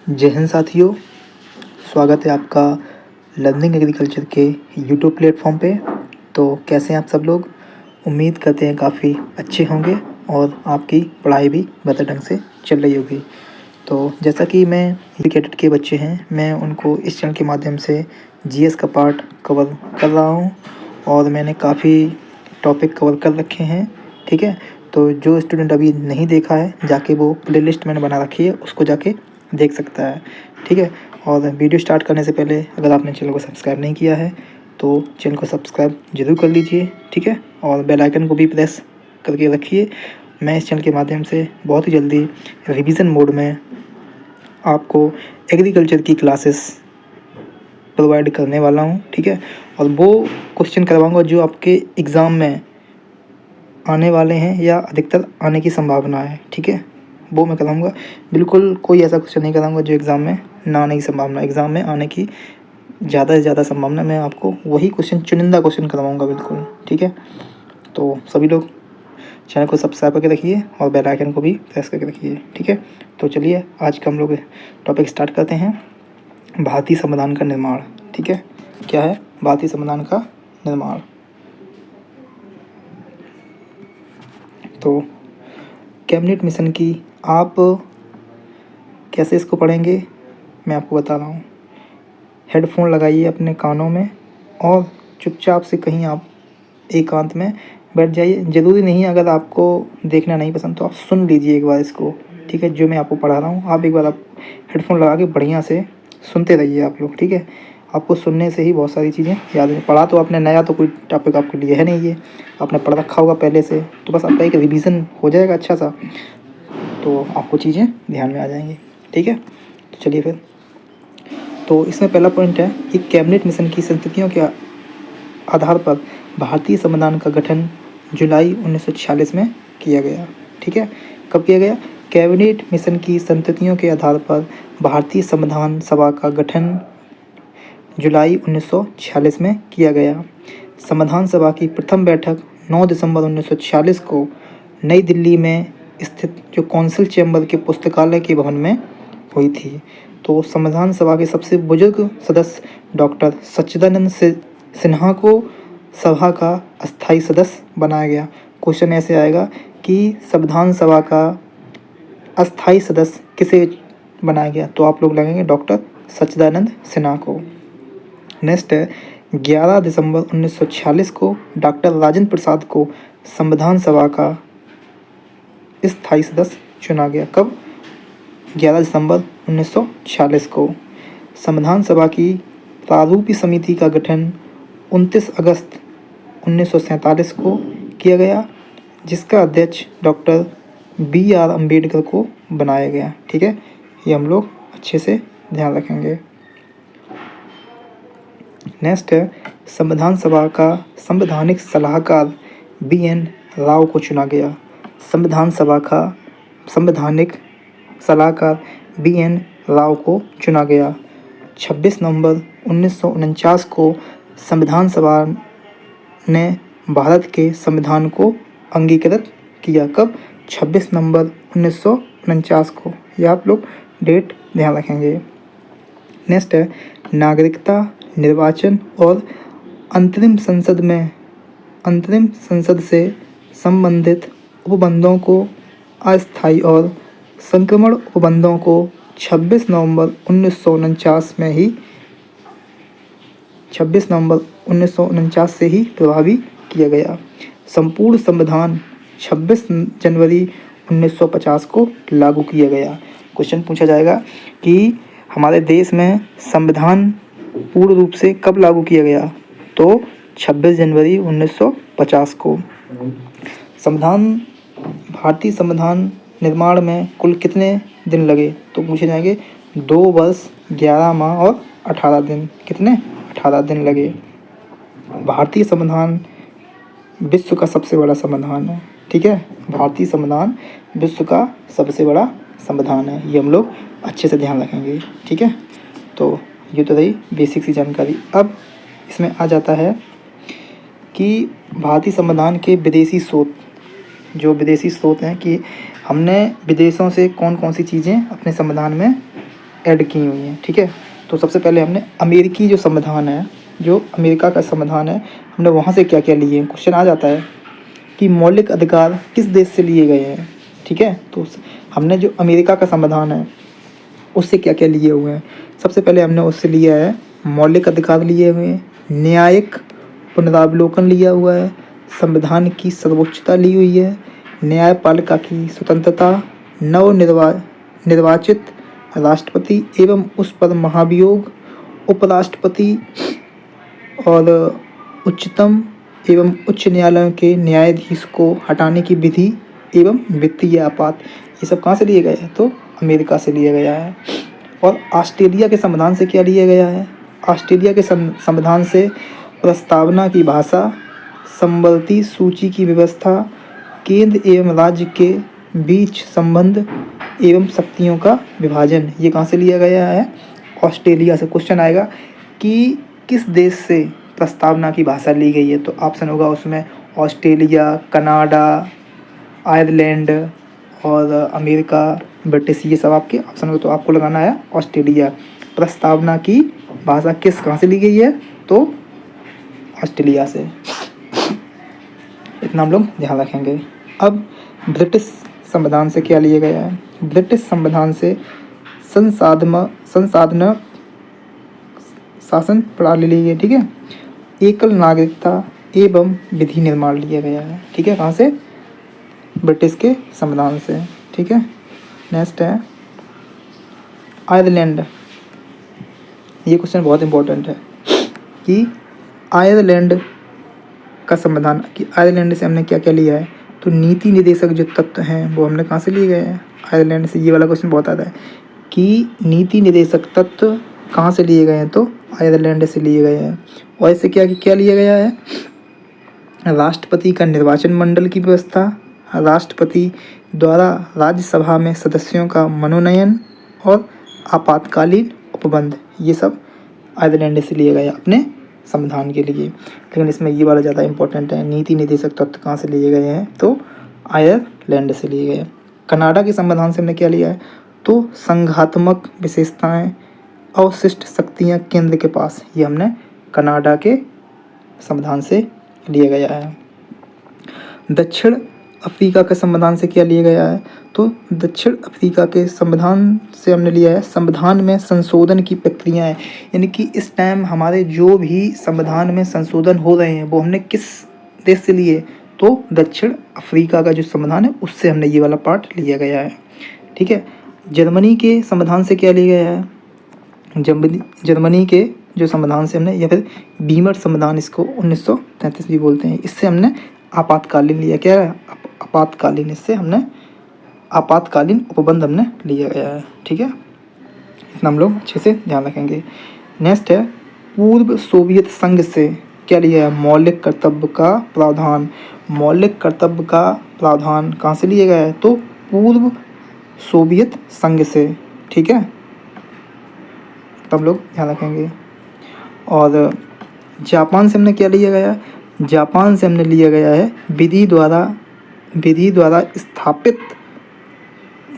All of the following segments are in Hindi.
जय हिंद साथियों, स्वागत है आपका लर्निंग एग्रीकल्चर के यूट्यूब प्लेटफॉर्म पे। तो कैसे हैं आप सब लोग? उम्मीद करते हैं काफ़ी अच्छे होंगे और आपकी पढ़ाई भी बेहतर ढंग से चल रही होगी। तो जैसा कि मैं एजुकेटेड के बच्चे हैं, मैं उनको इस चैनल के माध्यम से जीएस का पार्ट कवर कर रहा हूँ और मैंने काफ़ी टॉपिक कवर कर रखे हैं। ठीक है, तो जो स्टूडेंट अभी नहीं देखा है, जाके वो प्लेलिस्ट मैंने बना रखी है, उसको जाके देख सकता है। ठीक है, और वीडियो स्टार्ट करने से पहले अगर आपने चैनल को सब्सक्राइब नहीं किया है तो चैनल को सब्सक्राइब ज़रूर कर लीजिए। ठीक है, और बेल आइकन को भी प्रेस करके रखिए। मैं इस चैनल के माध्यम से बहुत ही जल्दी रिवीजन मोड में आपको एग्रीकल्चर की क्लासेस प्रोवाइड करने वाला हूँ। ठीक है, और वो क्वेश्चन करवाऊँगा जो आपके एग्ज़ाम में आने वाले हैं या अधिकतर आने की संभावना है। ठीक है, वो मैं कराऊँगा। बिल्कुल कोई ऐसा क्वेश्चन नहीं कराऊँगा जो एग्ज़ाम में ना आने की संभावना, एग्ज़ाम में आने की ज़्यादा से ज़्यादा संभावना। मैं आपको वही क्वेश्चन, चुनिंदा क्वेश्चन करवाऊँगा बिल्कुल। ठीक है, तो सभी लोग चैनल को सब्सक्राइब करके रखिए और बेल आइकन को भी प्रेस करके रखिए। ठीक है, तो चलिए आज का हम लोग टॉपिक स्टार्ट करते हैं। भारतीय संविधान का निर्माण। ठीक है, क्या है भारतीय संविधान का निर्माण? तो कैबिनेट मिशन की आप कैसे इसको पढ़ेंगे मैं आपको बता रहा हूँ। हेडफोन लगाइए अपने कानों में और चुपचाप से कहीं आप एकांत में बैठ जाइए। ज़रूरी नहीं है, अगर आपको देखना नहीं पसंद तो आप सुन लीजिए एक बार इसको। ठीक है, जो मैं आपको पढ़ा रहा हूँ आप एक बार आप हेडफोन लगा के बढ़िया से सुनते रहिए आप लोग। ठीक है, आपको सुनने से ही बहुत सारी चीज़ें याद हैं। पढ़ा तो आपने नया तो कोई टॉपिक आपके लिए है नहीं, ये आपने पढ़ रखा होगा पहले से, तो बस आपका एक रिवीजन हो जाएगा अच्छा सा, तो आपको चीज़ें ध्यान में आ जाएंगी। ठीक है, तो चलिए फिर। तो इसमें पहला पॉइंट है कि कैबिनेट मिशन की संस्तुतियों के आधार पर भारतीय संविधान का गठन जुलाई 1946 में किया गया। ठीक है, कब किया गया? कैबिनेट मिशन की संस्तुतियों के आधार पर भारतीय संविधान सभा का गठन जुलाई 1946 में किया गया। संविधान सभा की प्रथम बैठक 9 दिसंबर 1946 को नई दिल्ली में स्थित जो कौंसिल चैम्बर के पुस्तकालय के भवन में हुई थी। तो संविधान सभा के सबसे बुजुर्ग सदस्य डॉक्टर सच्चिदानंद सिन्हा को सभा का अस्थायी सदस्य बनाया गया। क्वेश्चन ऐसे आएगा कि संविधान सभा का अस्थायी सदस्य किसे बनाया गया, तो आप लोग लगेंगे डॉक्टर सच्चिदानंद सिन्हा को। नेक्स्ट है 11 दिसंबर 1946 को डॉक्टर राजेंद्र प्रसाद को संविधान सभा का स्थायी सदस्य चुना गया। कब? 11 दिसंबर 1946 को। संविधान सभा की प्रारूपी समिति का गठन 29 अगस्त 1947 को किया गया, जिसका अध्यक्ष डॉक्टर BR अम्बेडकर को बनाया गया। ठीक है, ये हम लोग अच्छे से ध्यान रखेंगे। नेक्स्ट है संविधान सभा का संवैधानिक सलाहकार BN राव को चुना गया। संविधान सभा का संवैधानिक सलाहकार BN राव को चुना गया। 26 नवंबर 1949 को संविधान सभा ने भारत के संविधान को अंगीकृत किया। कब? 26 नवंबर 1949 को। ये आप लोग डेट ध्यान रखेंगे। नेक्स्ट है नागरिकता, निर्वाचन और अंतरिम संसद से संबंधित उपबंधों को अस्थायी और संक्रमण उपबंधों को 26 नवंबर 1949 से ही प्रभावी किया गया। संपूर्ण संविधान 26 जनवरी 1950 को लागू किया गया। क्वेश्चन पूछा जाएगा कि हमारे देश में संविधान पूर्ण रूप से कब लागू किया गया, तो 26 जनवरी 1950 को। भारतीय संविधान निर्माण में कुल कितने दिन लगे, तो पूछे जाएंगे 2 वर्ष 11 माह और 18 दिन। कितने? 18 दिन लगे। भारतीय संविधान विश्व का सबसे बड़ा संविधान है। ठीक है, भारतीय संविधान विश्व का सबसे बड़ा संविधान है, ये हम लोग अच्छे से ध्यान रखेंगे। ठीक है, तो ये तो रही बेसिक सी जानकारी। अब इसमें आ जाता है कि भारतीय संविधान के विदेशी स्रोत, जो विदेशी स्रोत हैं कि हमने विदेशों से कौन कौन सी चीज़ें अपने संविधान में ऐड की हुई हैं। ठीक है, तो सबसे पहले हमने अमेरिकी जो संविधान है, जो अमेरिका का संविधान है, हमने वहाँ से क्या क्या लिए हैं। क्वेश्चन आ जाता है कि मौलिक अधिकार किस देश से लिए गए हैं। ठीक है, तो हमने जो अमेरिका का संविधान है उससे क्या क्या लिए हुए हैं। सबसे पहले हमने उससे लिया है मौलिक अधिकार लिए हुए हैं, न्यायिक पुनरावलोकन लिया हुआ है, संविधान की सर्वोच्चता ली हुई है, न्यायपालिका की स्वतंत्रता, निर्वाचित राष्ट्रपति एवं उस पर महाभियोग, उपराष्ट्रपति और उच्चतम एवं उच्च न्यायालयों के न्यायाधीश को हटाने की विधि एवं वित्तीय आपात। ये सब कहाँ से लिए गए हैं, तो अमेरिका से लिया गया है। और ऑस्ट्रेलिया के संविधान से क्या लिया गया है, ऑस्ट्रेलिया के संविधान से प्रस्तावना की भाषा, संबंधी सूची की व्यवस्था, केंद्र एवं राज्य के बीच संबंध एवं शक्तियों का विभाजन, ये कहाँ से लिया गया है, ऑस्ट्रेलिया से। क्वेश्चन आएगा कि किस देश से प्रस्तावना की भाषा ली गई है, तो ऑप्शन होगा उसमें ऑस्ट्रेलिया, कनाडा, आयरलैंड और अमेरिका, ब्रिटिश, ये सब आपके ऑप्शन हो। तो आपको लगाना है ऑस्ट्रेलिया। प्रस्तावना की भाषा कहाँ से ली गई है, तो ऑस्ट्रेलिया से। इतना हम लोग ध्यान रखेंगे। अब ब्रिटिश संविधान से क्या लिया गया है, ब्रिटिश संविधान से संसाधन शासन प्रणाली ली गई। ठीक है, एकल नागरिकता एवं विधि निर्माण लिया गया है। ठीक है, कहाँ से, ब्रिटिश के संविधान से। ठीक है, नेक्स्ट है आयरलैंड। ये क्वेश्चन बहुत इंपॉर्टेंट है कि आयरलैंड का संविधान, कि आयरलैंड से हमने क्या क्या लिया है, तो नीति निर्देशक जो तत्व हैं वो हमने कहाँ से लिए गए हैं, आयरलैंड से। ये वाला क्वेश्चन बहुत आता है कि नीति निर्देशक तत्व कहाँ से लिए गए हैं, तो आयरलैंड से लिए गए हैं। और इससे क्या क्या लिया गया है, राष्ट्रपति का निर्वाचन मंडल की व्यवस्था, राष्ट्रपति द्वारा राज्यसभा में सदस्यों का मनोनयन और आपातकालीन उपबंध, ये सब आयरलैंड से लिए गए अपने संविधान के लिए। लेकिन इसमें ये वाला ज़्यादा इंपॉर्टेंट है, नीति निर्देशक तत्व कहाँ से लिए गए हैं, तो आयरलैंड से लिए गए। कनाडा के संविधान से हमने क्या लिया है, तो संघात्मक विशेषताएं, अवशिष्ट शक्तियाँ केंद्र के पास, ये हमने कनाडा के संविधान से लिया गया है। दक्षिण अफ्रीका के संविधान से क्या लिया गया है, तो दक्षिण अफ्रीका के संविधान से हमने लिया है संविधान में संशोधन की प्रक्रियाएं, यानी कि इस टाइम हमारे जो भी संविधान में संशोधन हो रहे हैं वो हमने किस देश से लिए, तो दक्षिण अफ्रीका का जो संविधान है उससे हमने ये वाला पार्ट लिया गया है। ठीक है, जर्मनी के संविधान से क्या लिया गया है, जर्मनी के जो संविधान से हमने, या फिर बीमर संविधान इसको 1933 भी बोलते हैं, इससे हमने आपातकालीन लिया। क्या है, आपातकालीन, इससे हमने आपातकालीन उपबंध हमने लिया गया है। ठीक है, इतना हम लोग अच्छे से ध्यान रखेंगे। नेक्स्ट है पूर्व सोवियत संघ से क्या लिया है, मौलिक कर्तव्य का प्रावधान। मौलिक कर्तव्य का प्रावधान कहाँ से लिया गया है, तो पूर्व सोवियत संघ से। ठीक है, तो हम लोग ध्यान रखेंगे। और जापान से हमने क्या लिया गया, जापान से हमने लिया गया है विधि द्वारा स्थापित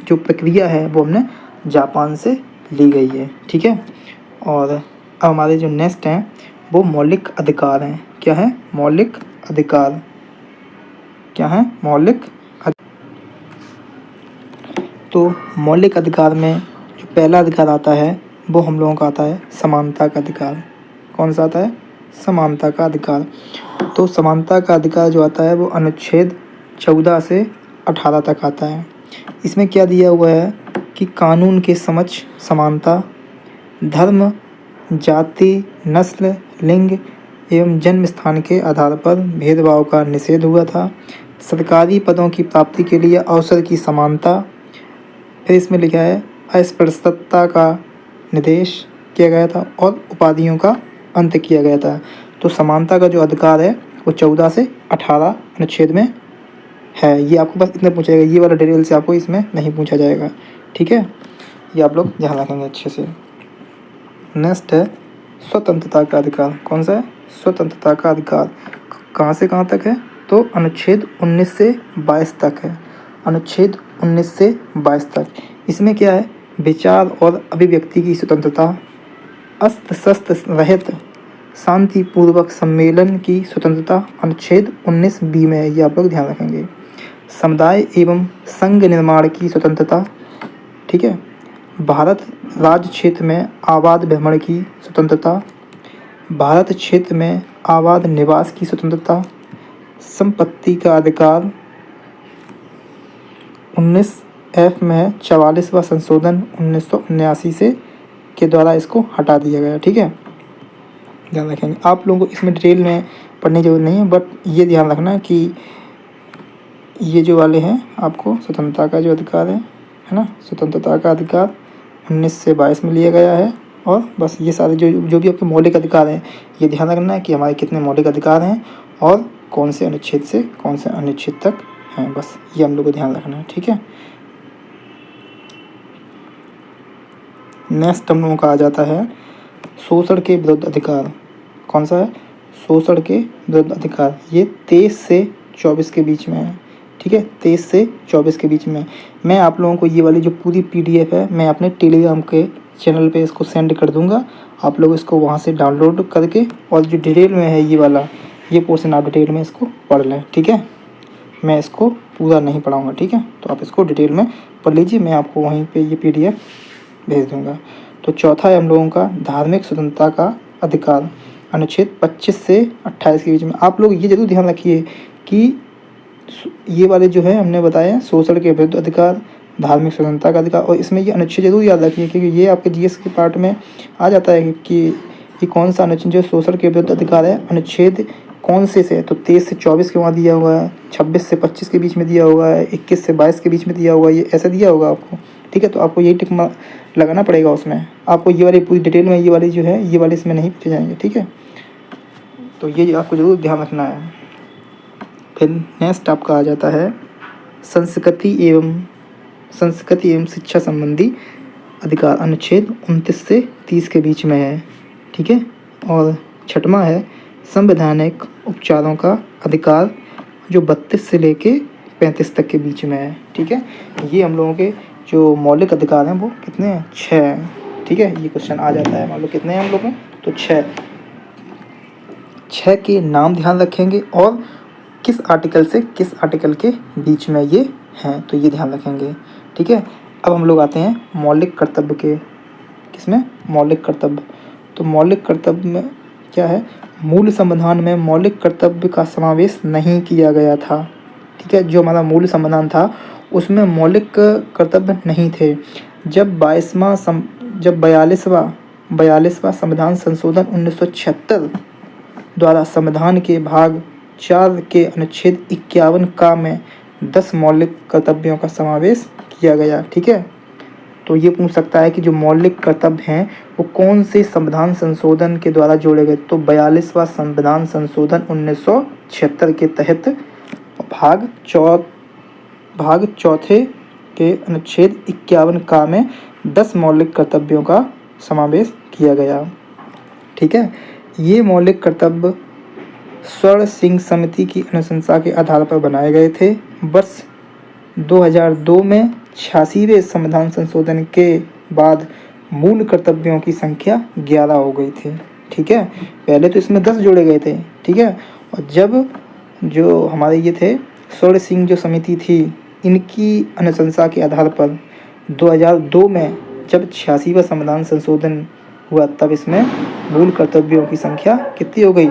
जो प्रक्रिया है वो हमने जापान से ली गई है। ठीक है, और अब हमारे जो नेक्स्ट हैं वो मौलिक अधिकार हैं। क्या है, मौलिक अधिकार, क्या है, मौलिक तो मौलिक अधिकार में जो पहला अधिकार आता है वो हम लोगों का आता है समानता का अधिकार। कौन सा आता है, समानता का अधिकार। तो समानता का अधिकार जो आता है वो अनुच्छेद 14 से 18 तक आता है। इसमें क्या दिया हुआ है कि कानून के समक्ष समानता, धर्म, जाति, नस्ल, लिंग एवं जन्म स्थान के आधार पर भेदभाव का निषेध हुआ था। सरकारी पदों की प्राप्ति के लिए अवसर की समानता। फिर इसमें लिखा है अस्पृश्यता का निर्देश किया गया था और उपाधियों का अंत किया गया था। तो समानता का जो अधिकार है वो 14 से 18 अनुच्छेद में है। ये आपको बस इतना पूछेगा, ये वाला डिटेल से आपको इसमें नहीं पूछा जाएगा। ठीक है, ये आप लोग ध्यान रखेंगे अच्छे से। नेक्स्ट है स्वतंत्रता का अधिकार। कौन सा है, स्वतंत्रता का अधिकार कहाँ से कहाँ तक है, तो अनुच्छेद 19 से 22 तक है। अनुच्छेद 19 से 22 तक। इसमें क्या है, विचार और अभिव्यक्ति की स्वतंत्रता, अस्त्र शस्त्र रहित शांतिपूर्वक सम्मेलन की स्वतंत्रता अनुच्छेद 19 बी में है, ये आप लोग ध्यान रखेंगे। समुदाय एवं संघ निर्माण की स्वतंत्रता, ठीक है। भारत राज्य क्षेत्र में आबाद भ्रमण की स्वतंत्रता, भारत क्षेत्र में आबाद निवास की स्वतंत्रता, संपत्ति का अधिकार 19F में है, 44वां संशोधन 1979 से के द्वारा इसको हटा दिया गया, ठीक है। ध्यान रखेंगे। आप लोगों को इसमें डिटेल में पढ़ने की जरूरत नहीं है, बट ये ध्यान रखना कि ये जो वाले हैं आपको स्वतंत्रता का जो अधिकार है ना, स्वतंत्रता का अधिकार 19 से 22 में लिया गया है। और बस ये सारे जो भी आपके मौलिक अधिकार हैं, ये ध्यान रखना है कि हमारे कितने मौलिक अधिकार हैं और कौन से अनुच्छेद से कौन से अनुच्छेद तक हैं, बस ये हम लोग को ध्यान रखना है, ठीक है। नेक्स्ट हम लोगों का आ जाता है शोषण के विरुद्ध अधिकार। कौन सा है? शोषण के विरुद्ध अधिकार। ये 23 से 24 के बीच में है, ठीक है। 23 से 24 के बीच में। मैं आप लोगों को ये वाली जो पूरी PDF है, मैं अपने टेलीग्राम के चैनल पे इसको सेंड कर दूंगा। आप लोग इसको वहाँ से डाउनलोड करके और जो डिटेल में है ये वाला, ये पोर्शन आप डिटेल में इसको पढ़ लें, ठीक है। मैं इसको पूरा नहीं पढ़ाऊँगा, ठीक है। तो आप इसको डिटेल में पढ़ लीजिए, मैं आपको वहीं पर ये PDF भेज दूँगा। तो चौथा है हम लोगों का धार्मिक स्वतंत्रता का अधिकार, अनुच्छेद 25 से 28 के बीच में। आप लोग ये जरूर ध्यान रखिए कि ये वाले जो है हमने बताया शोषण के विरुद्ध अधिकार, धार्मिक स्वतंत्रता का अधिकार, और इसमें ये अनुच्छेद जरूर याद रखिए क्योंकि ये आपके GS के पार्ट में आ जाता है कि कौन सा अनुच्छेद जो शोषण के विरुद्ध अधिकार है, अनुच्छेद कौन से तो 23 से 24 के वहाँ दिया हुआ है, 26 से 25 के बीच में दिया हुआ है, 21 से 22 के बीच में दिया हुआ है, ये ऐसा दिया होगा आपको, ठीक है। तो आपको यही टिक लगाना पड़ेगा उसमें। आपको ये वाली पूरी डिटेल में ये वाली जो है, ये वाले इसमें नहीं पूछे जाएंगे, ठीक है। तो ये आपको जरूर ध्यान रखना है। फिर नेक्स्ट आपका आ जाता है संस्कृति एवं शिक्षा संबंधी अधिकार, अनुच्छेद 29 से 30 के बीच में है, ठीक है। और छठवां है संवैधानिक उपचारों का अधिकार, जो 32 से लेके 35 तक के बीच में है, ठीक है। ये हम लोगों के जो मौलिक अधिकार हैं वो कितने हैं? 6 हैं, ठीक है। ये क्वेश्चन आ जाता है, मान लो कितने हैं हम लोग में, तो 6 के नाम ध्यान रखेंगे और किस आर्टिकल से किस आर्टिकल के बीच में ये हैं, तो ये ध्यान रखेंगे, ठीक है। अब हम लोग आते हैं मौलिक कर्तव्य के, किसमें? मौलिक कर्तव्य। तो मौलिक कर्तव्य में क्या है? मूल संविधान में मौलिक कर्तव्य का समावेश नहीं किया गया था, ठीक है। जो हमारा मूल संविधान था उसमें मौलिक कर्तव्य नहीं थे। जब 42वां संविधान संशोधन 1976 द्वारा संविधान के भाग 4 के अनुच्छेद 51 का में 10 मौलिक कर्तव्यों का समावेश किया गया, ठीक है। तो ये पूछ सकता है कि जो मौलिक कर्तव्य हैं वो कौन से संविधान संशोधन के द्वारा जोड़े गए, तो 42वां संविधान संशोधन 1976 के तहत भाग चौथे के अनुच्छेद 51 का में 10 मौलिक कर्तव्यों का समावेश किया गया, ठीक है। ये मौलिक कर्तव्य स्वर्ण सिंह समिति की अनुशंसा के आधार पर बनाए गए थे। वर्ष 2002 में 86वें संविधान संशोधन के बाद मूल कर्तव्यों की संख्या 11 हो गई थी, ठीक है। पहले तो इसमें 10 जोड़े गए थे, ठीक है। और जब जो हमारे ये थे स्वर्ण सिंह जो समिति थी, इनकी अनुशंसा के आधार पर 2002 में जब 86वां संविधान संशोधन हुआ, तब इसमें मूल कर्तव्यों की संख्या कितनी हो गई,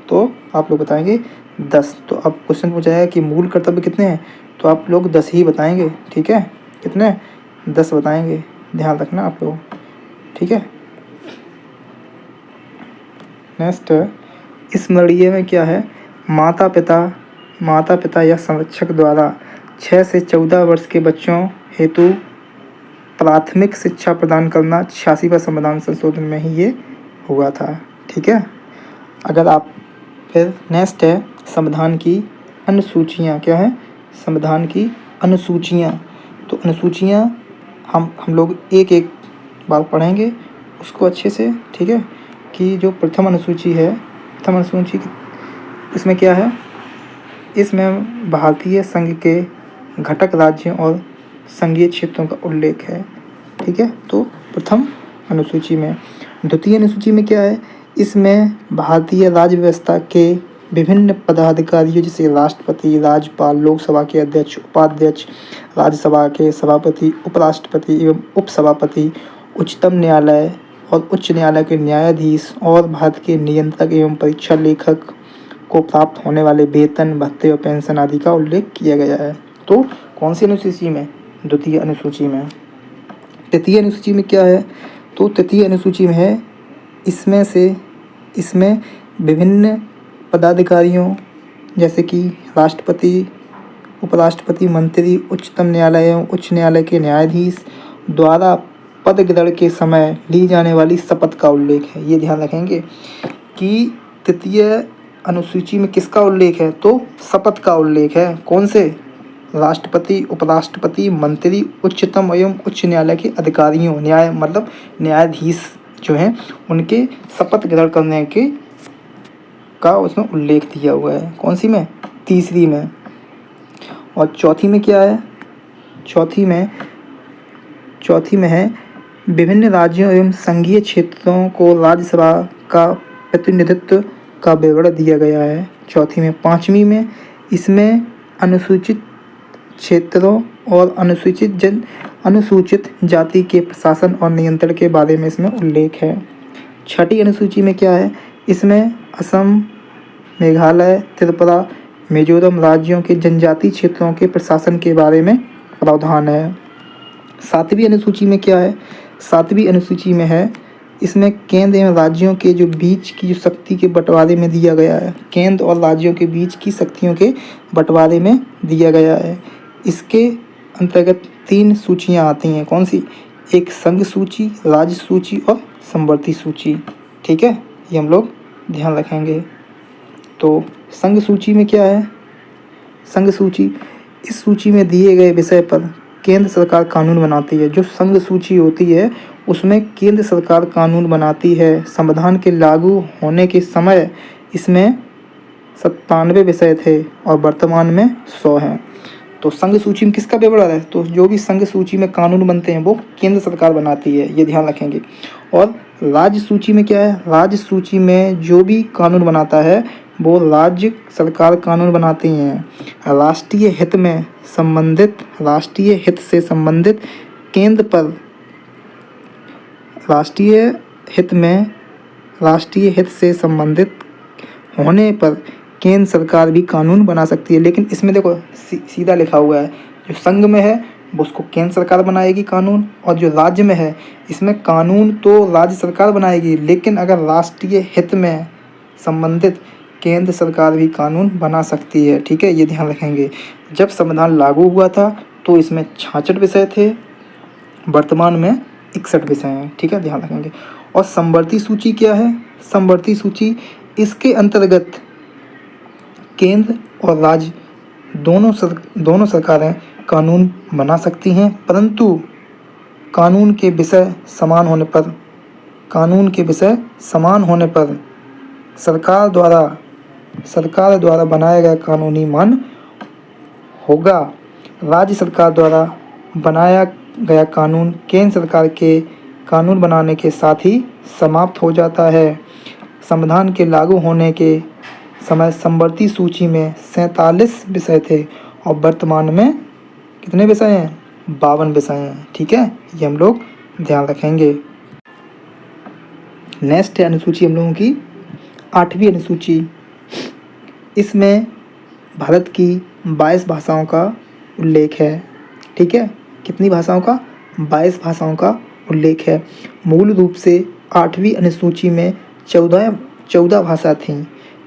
तो आप लोग बताएंगे 10। तो अब क्वेश्चन पूछा है कि मूल कर्तव्य कितने हैं, तो आप लोग 10 ही बताएंगे, ठीक है। कितने? 10 बताएंगे, ध्यान रखना आप लोग, ठीक है। नेक्स्ट स्मरणीय में क्या है? माता पिता या संरक्षक द्वारा 6 से 14 वर्ष के बच्चों हेतु प्राथमिक शिक्षा प्रदान करना 86वां संविधान संशोधन में ही ये हुआ था, ठीक है। अगर आप फिर नेक्स्ट है संविधान की अनुसूचियाँ। क्या है? संविधान की अनुसूचियाँ। तो अनुसूचियाँ हम लोग एक एक बार पढ़ेंगे उसको अच्छे से, ठीक है। कि जो प्रथम अनुसूची है, प्रथम अनुसूची इसमें क्या है? इसमें भारतीय संघ के घटक राज्यों और संघीय क्षेत्रों का उल्लेख है, ठीक है। तो प्रथम अनुसूची में। द्वितीय अनुसूची में क्या है, इसमें भारतीय राज्य व्यवस्था के विभिन्न पदाधिकारियों जैसे राष्ट्रपति, राज्यपाल, लोकसभा के अध्यक्ष, उपाध्यक्ष, राज्यसभा के सभापति, उपराष्ट्रपति एवं उपसभापति, उच्चतम न्यायालय और उच्च न्यायालय के न्यायाधीश और भारत के नियंत्रक एवं परीक्षा लेखक को प्राप्त होने वाले वेतन, भत्ते और पेंशन आदि का उल्लेख किया गया है। तो कौन सी अनुसूची में? द्वितीय अनुसूची में। तृतीय अनुसूची में क्या है, तो तृतीय अनुसूची में है इसमें विभिन्न पदाधिकारियों जैसे कि राष्ट्रपति, उपराष्ट्रपति, मंत्री, उच्चतम न्यायालय एवं उच्च न्यायालय के न्यायाधीश द्वारा पद ग्रहण के समय ली जाने वाली शपथ का उल्लेख है। ये ध्यान रखेंगे कि तृतीय अनुसूची में किसका उल्लेख है, तो शपथ का उल्लेख है। कौन से? राष्ट्रपति, उपराष्ट्रपति, मंत्री, उच्चतम एवं उच्च न्यायालय के अधिकारियों, न्यायाधीश जो हैं उनके शपथ ग्रहण करने का उसमें उल्लेख दिया हुआ है। कौन सी में? तीसरी में। और चौथी में क्या है? चौथी में है विभिन्न राज्यों एवं संघीय क्षेत्रों को राज्यसभा का प्रतिनिधित्व का विवरण दिया गया है। चौथी में। पाँचवीं में इसमें अनुसूचित क्षेत्रों और अनुसूचित जाति के प्रशासन और नियंत्रण के बारे में इसमें उल्लेख है। छठी अनुसूची में क्या है, इसमें असम, मेघालय, त्रिपुरा, मिजोरम राज्यों के जनजातीय क्षेत्रों के प्रशासन के बारे में प्रावधान है। सातवीं अनुसूची में क्या है, सातवीं अनुसूची में है इसमें केंद्र एवं राज्यों के जो बीच की जो शक्ति के बंटवारे में दिया गया है, केंद्र और राज्यों के बीच की शक्तियों के बंटवारे में दिया गया है। इसके अंतर्गत 3 सूचियां आती हैं। कौन सी? एक संघ सूची, राज्य सूची और समवर्ती सूची। ठीक है, ये हम लोग ध्यान रखेंगे। तो संघ सूची में क्या है? संघ सूची, इस सूची में दिए गए विषय पर केंद्र सरकार कानून बनाती है। जो संघ सूची होती है उसमें केंद्र सरकार कानून बनाती है। संविधान के लागू होने के समय इसमें 97 विषय थे और वर्तमान में 100 हैं। तो संघ सूची में किसका विवरण है? तो जो भी संघ सूची में कानून बनते हैं वो केंद्र सरकार बनाती है, ये ध्यान रखेंगे। और राज्य सूची में क्या है? राज्य सूची में जो भी कानून बनाता है वो राज्य सरकार कानून बनाती हैं। राष्ट्रीय हित से संबंधित होने पर केंद्र सरकार भी कानून बना सकती है। लेकिन इसमें देखो सीधा लिखा हुआ है, जो संघ में है वो उसको केंद्र सरकार बनाएगी कानून, और जो राज्य में है इसमें कानून तो राज्य सरकार बनाएगी, लेकिन अगर राष्ट्रीय हित में संबंधित केंद्र सरकार भी कानून बना सकती है। ठीक है, ये ध्यान रखेंगे। जब संविधान लागू हुआ था तो इसमें 66 विषय थे, वर्तमान में 61 विषय हैं। ठीक है, ध्यान रखेंगे। और समवर्ती सूची क्या है? समवर्ती सूची, इसके अंतर्गत केंद्र और राज्य दोनों सरकारें कानून बना सकती हैं, परंतु कानून के विषय समान होने पर सरकार द्वारा बनाया गया कानूनी मान होगा। राज्य सरकार द्वारा बनाया गया कानून केंद्र सरकार के कानून बनाने के साथ ही समाप्त हो जाता है। संविधान के लागू होने के समय समवर्ती सूची में 47 विषय थे और वर्तमान में कितने विषय हैं? 52 विषय हैं। ठीक है, ये हम लोग ध्यान रखेंगे। नेक्स्ट अनुसूची हम लोगों की 8वीं अनुसूची। इसमें भारत की 22 भाषाओं का उल्लेख है। ठीक है, कितनी भाषाओं का? 22 भाषाओं का उल्लेख है। मूल रूप से 8वीं अनुसूची में 14 भाषा थीं,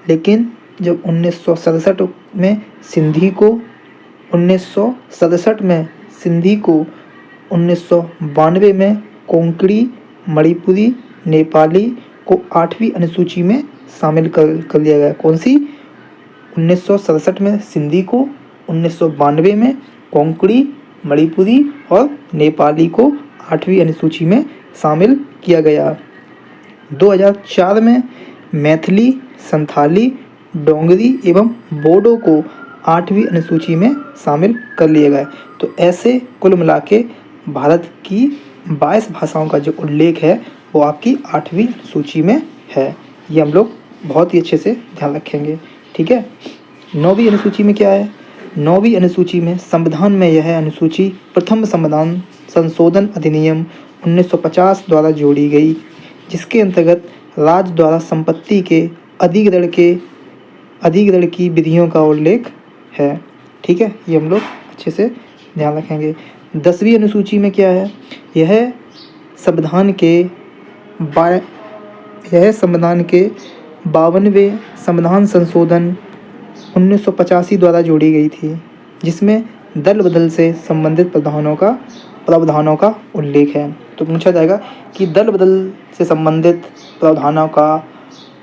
लेकिन जब 1967 में सिंधी को, 1992 में कोंकणी, मणिपुरी, नेपाली को 8वीं अनुसूची में शामिल कर लिया गया। कौन सी? 1967 में सिंधी को, 1992 में कोंकणी, मणिपुरी और नेपाली को 8वीं अनुसूची में शामिल किया गया। 2004 में मैथिली, संथाली, डोंगरी एवं बोडो को 8वीं अनुसूची में शामिल कर लिया गया। तो ऐसे कुल मिला के भारत की 22 भाषाओं का जो उल्लेख है वो आपकी 8वीं सूची में है। ये हम लोग बहुत ही अच्छे से ध्यान रखेंगे, ठीक है। 9वीं अनुसूची में क्या है? 9वीं अनुसूची में संविधान में यह अनुसूची प्रथम संविधान संशोधन अधिनियम 1950 द्वारा जोड़ी गई, जिसके अंतर्गत राज्य द्वारा संपत्ति के अधिग्रहण की विधियों का उल्लेख है, ठीक है। ये हम लोग अच्छे से ध्यान रखेंगे। 10वीं अनुसूची में क्या है? यह संविधान के 52वें संविधान संशोधन 1985 द्वारा जोड़ी गई थी, जिसमें दल बदल से संबंधित प्रावधानों का उल्लेख है। तो पूछा जाएगा कि दल बदल से संबंधित प्रावधानों का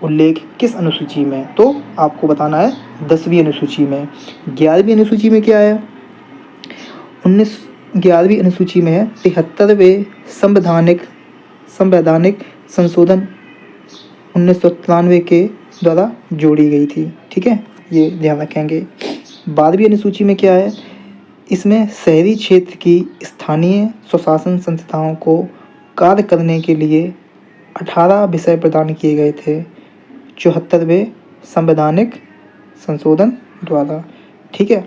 उल्लेख किस अनुसूची में? तो आपको बताना है 10वीं अनुसूची में। 11वीं अनुसूची में क्या है? 11वीं अनुसूची में है 73वें संवैधानिक संशोधन 1993 के द्वारा जोड़ी गई थी, ठीक है। ये ध्यान रखेंगे। 12वीं अनुसूची में क्या है? इसमें शहरी क्षेत्र की स्थानीय स्वशासन संस्थाओं को कार्य करने के लिए 18 विषय प्रदान किए गए थे 74वें संवैधानिक संशोधन द्वारा, ठीक है।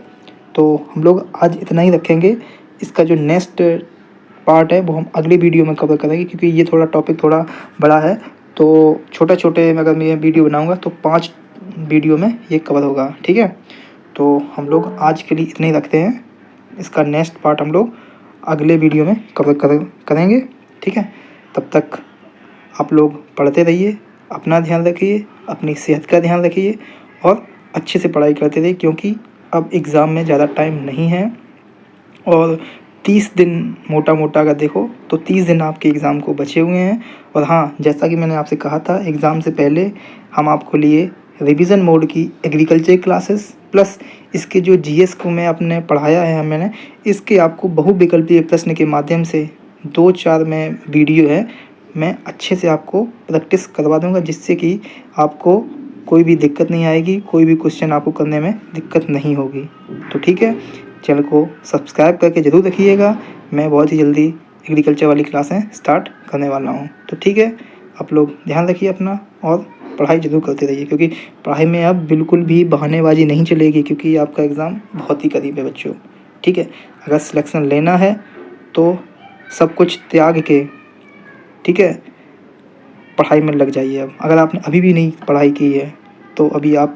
तो हम लोग आज इतना ही रखेंगे। इसका जो नेक्स्ट पार्ट है वो हम अगले वीडियो में कवर करेंगे, क्योंकि ये टॉपिक थोड़ा बड़ा है। तो छोटे अगर मैं वीडियो बनाऊंगा तो 5 वीडियो में ये कवर होगा, ठीक है। तो हम लोग आज के लिए इतने ही रखते हैं। इसका नेक्स्ट पार्ट हम लोग अगले वीडियो में कवर करेंगे, ठीक है। तब तक आप लोग पढ़ते रहिए, अपना ध्यान रखिए, अपनी सेहत का ध्यान रखिए और अच्छे से पढ़ाई करते रहिए, क्योंकि अब एग्ज़ाम में ज़्यादा टाइम नहीं है और 30 दिन मोटा अगर देखो तो 30 दिन आपके एग्ज़ाम को बचे हुए हैं। और हाँ, जैसा कि मैंने आपसे कहा था, एग्ज़ाम से पहले हम आपको लिए रिवीजन मोड की एग्रीकल्चर क्लासेस प्लस इसके जो जीएस को मैं अपने पढ़ाया है मैंने, इसके आपको बहुविकल्पीय प्रश्न के माध्यम से 2-4 में वीडियो है, मैं अच्छे से आपको प्रैक्टिस करवा दूंगा, जिससे कि आपको कोई भी दिक्कत नहीं आएगी, कोई भी क्वेश्चन आपको करने में दिक्कत नहीं होगी। तो ठीक है, चैनल को सब्सक्राइब करके ज़रूर रखिएगा। मैं बहुत ही जल्दी एग्रीकल्चर वाली क्लासें स्टार्ट करने वाला हूँ। तो ठीक है, आप लोग ध्यान रखिए अपना और पढ़ाई ज़रूर करते रहिए, क्योंकि पढ़ाई में अब बिल्कुल भी बहानेबाजी नहीं चलेगी, क्योंकि आपका एग्ज़ाम बहुत ही करीब है बच्चों, ठीक है। अगर सिलेक्शन लेना है तो सब कुछ त्याग के, ठीक है, पढ़ाई में लग जाइए। अब अगर आपने अभी भी नहीं पढ़ाई की है तो अभी आप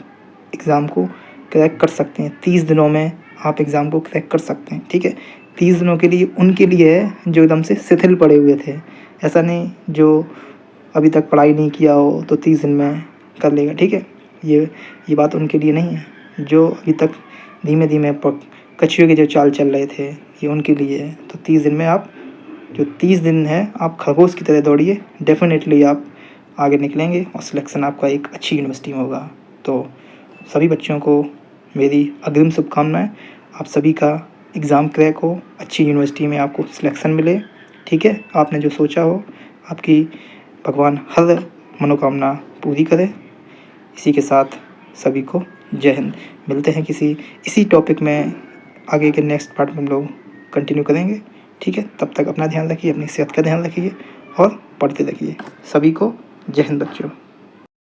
एग्ज़ाम को क्रैक कर सकते हैं। 30 दिनों में आप एग्ज़ाम को क्रैक कर सकते हैं, ठीक है। 30 दिनों के लिए उनके लिए है जो एकदम से शिथिल पड़े हुए थे, ऐसा नहीं जो अभी तक पढ़ाई नहीं किया हो तो 30 दिन में कर लेगा, ठीक है। ये बात उनके लिए नहीं है। जो अभी तक धीमे धीमे कछुए के जो चाल चल रहे थे, ये उनके लिए है। तो 30 दिन में आप जो 30 दिन है आप खरगोश की तरह दौड़िए, डेफिनेटली आप आगे निकलेंगे और सिलेक्शन आपका एक अच्छी यूनिवर्सिटी में होगा। तो सभी बच्चों को मेरी अग्रिम शुभकामनाएं। आप सभी का एग्ज़ाम क्रैक हो, अच्छी यूनिवर्सिटी में आपको सिलेक्शन मिले, ठीक है। आपने जो सोचा हो, आपकी भगवान हर मनोकामना पूरी करे। इसी के साथ सभी को जय हिंद। मिलते हैं इसी टॉपिक में आगे के नेक्स्ट पार्ट में हम लोग कंटिन्यू करेंगे, ठीक है। तब तक अपना ध्यान रखिए, अपनी सेहत का ध्यान रखिए और पढ़ते रखिए। सभी को जय हिंद बच्चों।